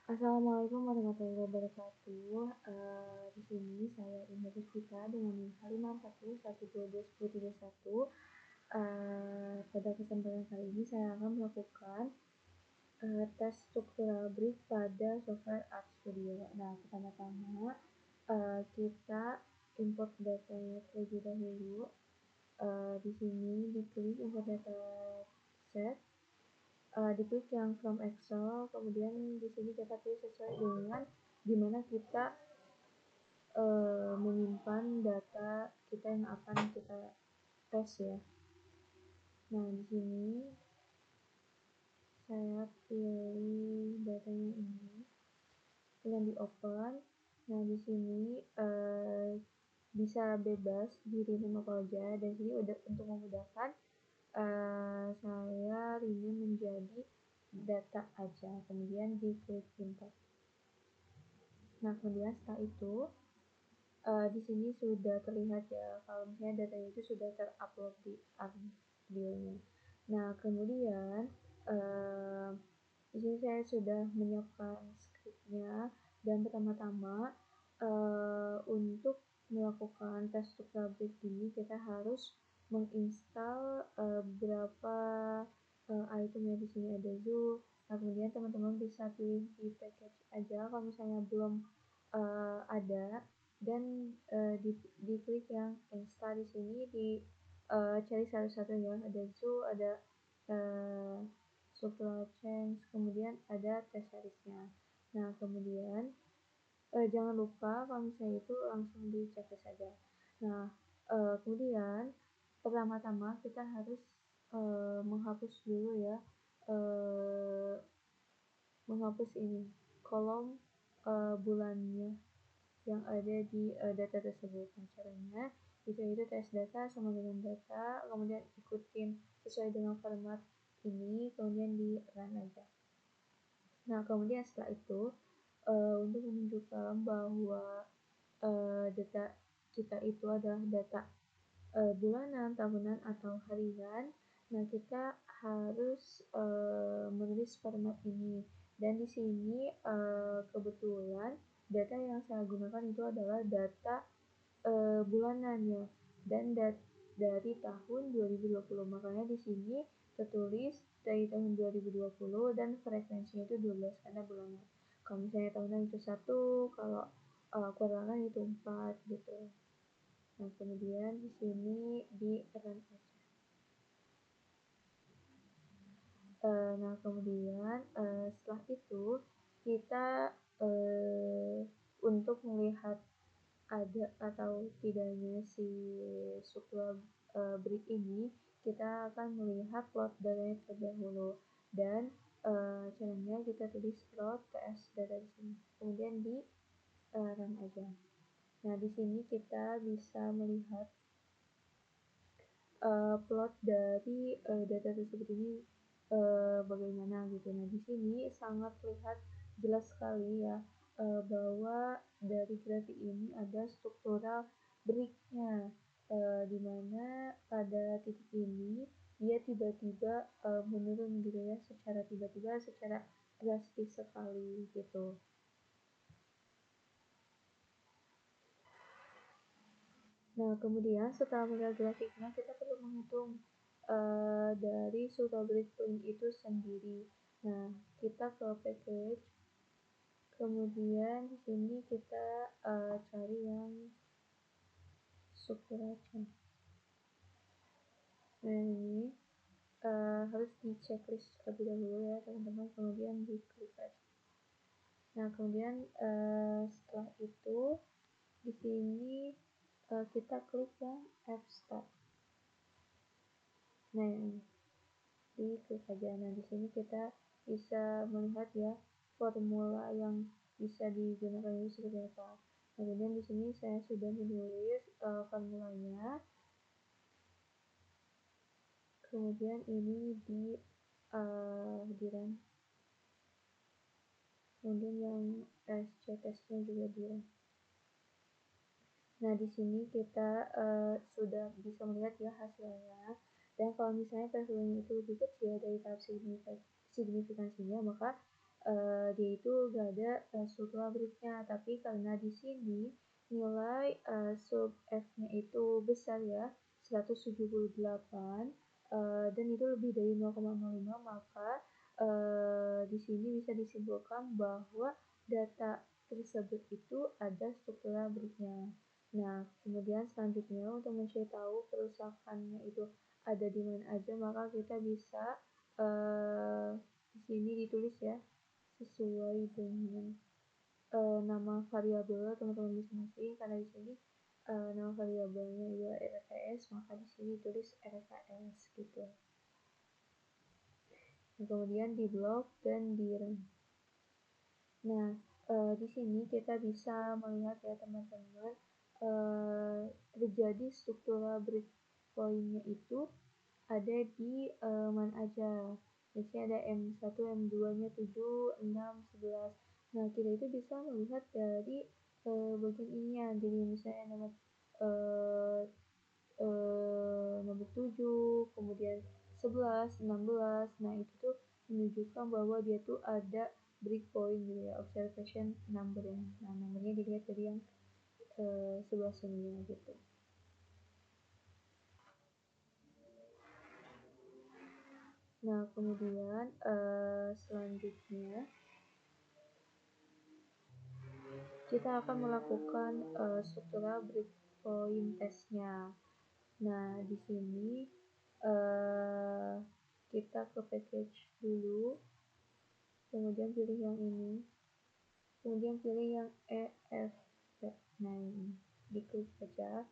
Assalamualaikum warahmatullahi wabarakatuh. Di sini saya Indah Puspita dengan NIM 541121031. Pada kesempatan kali ini saya akan melakukan tes struktural brief pada software Art Studio. Nah, pertama-tama kita import datanya terlebih dahulu. Di sini diklik import data set. Diklik yang from Excel, kemudian di sini kita pilih sesuai dengan dimana kita menyimpan data kita yang akan kita tes ya. Nah, di sini saya pilih datanya ini, kemudian di open. Nah, di sini bisa bebas di rename apa aja, dan sini udah untuk memudahkan saya rename menjadi data aja, kemudian diklik import. Nah, kemudian setelah itu di sini sudah terlihat ya kalau misalnya datanya itu sudah terupload di Artbio-nya. Nah, kemudian di sini saya sudah menyiapkan scriptnya, dan pertama-tama untuk melakukan tes struktural brief ini kita harus menginstal beberapa item ya. Di sini ada zoo. Nah, kemudian teman-teman bisa pilih di package aja kalau misalnya belum ada, dan diklik yang install. Di sini cari satu-satu ya, ada zoo, ada supply chain, kemudian ada test seriesnya. Nah, kemudian jangan lupa kalau misalnya itu langsung di checklist saja. Nah, kemudian pertama-tama kita harus menghapus dulu ya, menghapus ini kolom bulannya yang ada di data tersebut. Nah, caranya itu tes data sama dengan data, kemudian ikutin sesuai dengan format ini, kemudian di run aja. Nah, kemudian setelah itu untuk menunjukkan bahwa data kita itu adalah data bulanan, tahunan, atau harian, nah kita harus menulis format ini. Dan di sini kebetulan data yang saya gunakan itu adalah data bulanan ya, dan dari tahun 2020. Makanya di sini tertulis dari tahun 2020 dan frekuensinya itu 12 karena bulanan. Kalau misalnya tahunan itu 1, kalau kuartalan itu 4 gitu. Nah, kemudian di sini di run aja. Nah, kemudian setelah itu kita untuk melihat ada atau tidaknya si struktural brief ini, kita akan melihat plot datanya terlebih dahulu, dan caranya kita tulis plot ts data di sini, kemudian di run aja. Nah, di sini kita bisa melihat plot dari data tersebut ini bagaimana gitu. Nah, di sini sangat terlihat jelas sekali ya bahwa dari grafik ini ada struktural breaknya, dimana pada titik ini dia tiba-tiba menurun gitu ya, secara tiba-tiba, secara drastis sekali gitu. Nah, kemudian setelah melihat grafiknya, kita perlu menghitung dari struktural brief link itu sendiri. Nah, kita ke package, kemudian di sini kita cari yang struktural chain. Nah, ini harus di checklist terlebih dahulu ya teman-teman, kemudian di klik aja. Nah, kemudian setelah itu di sini kita klik yang F-start. Nah, ini diklik aja. Nah, di sini kita bisa melihat ya formula yang bisa digunakan ini seperti apa. Nah, kemudian di sini saya sudah menulis formulanya. Kemudian ini di run. Kemudian yang SCTS-nya juga di run. Nah, di sini kita sudah bisa melihat ya hasilnya. Dan kalau misalnya hasilnya itu lebih kecil dari tahap signifikansinya, maka dia itu gak ada struktural breaknya, tapi karena di sini nilai sub F-nya itu besar ya, 178, dan itu lebih dari 0,05, maka di sini bisa disimpulkan bahwa data tersebut itu ada struktural breaknya. Nah, kemudian selanjutnya untuk mencari tahu kerusakannya itu ada di mana aja, maka kita bisa di sini ditulis ya sesuai dengan nama variabel teman-teman masing-masing, karena di sini nama variabelnya adalah RKS, maka di sini tulis RKS gitu. Nah, kemudian di blok dan di run. Nah, di sini kita bisa melihat ya teman-teman, terjadi struktural breakpointnya itu ada di mana aja. Biasanya ada M1, M2-nya 7, 6, 11. Nah, kita itu bisa melihat dari bagian ini ya. Jadi misalnya eh, nomor 7, kemudian 11, 16. Nah, itu tuh menunjukkan bahwa dia tuh ada breakpoint gitu ya, observation number ya. Nah, nomornya dilihat dari yang sebelah sini gitu. Nah, kemudian selanjutnya kita akan melakukan struktural breakpoint testnya. Nah, di sini kita ke package dulu, kemudian pilih yang ini, kemudian pilih yang EF. Nah, ini diklik saja.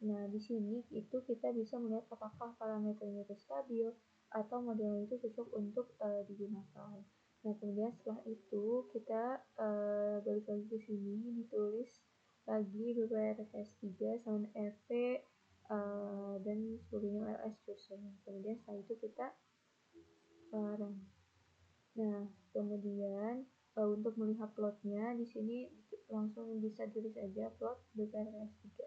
Nah, di sini itu kita bisa melihat apakah parameternya itu stabil atau modelnya itu cocok untuk digunakan. Nah, kemudian setelah itu kita balik lagi ke sini, ditulis lagi BPRS 3 sama FP dan sebagainya LS chosen. Kemudian setelah itu kita run. Nah, kemudian untuk melihat plotnya di sini langsung bisa tulis aja plot BPRS 3.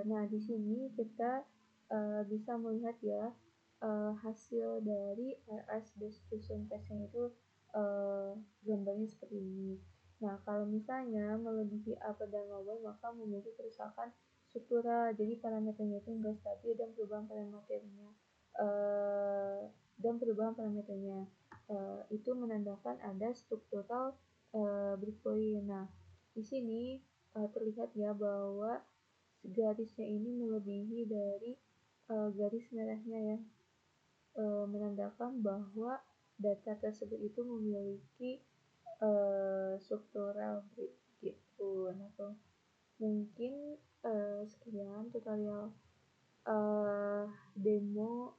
Nah, di sini kita bisa melihat ya hasil dari RS distribution testnya itu gambarnya seperti ini. Nah, kalau misalnya melebihi upper dan lower, maka memiliki kerusakan struktural. Jadi parameternya itu enggak stabil dan perubahan parameternya itu menandakan ada struktural breakpoint. Nah, di sini terlihat ya bahwa garisnya ini melebihi dari garis merahnya ya, menandakan bahwa data tersebut itu memiliki struktural break gitu. Nah, mungkin sekian tutorial demo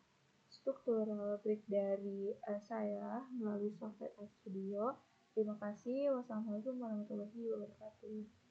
struktural break dari saya melalui software RStudio. Terima kasih. Wassalamualaikum warahmatullahi wabarakatuh.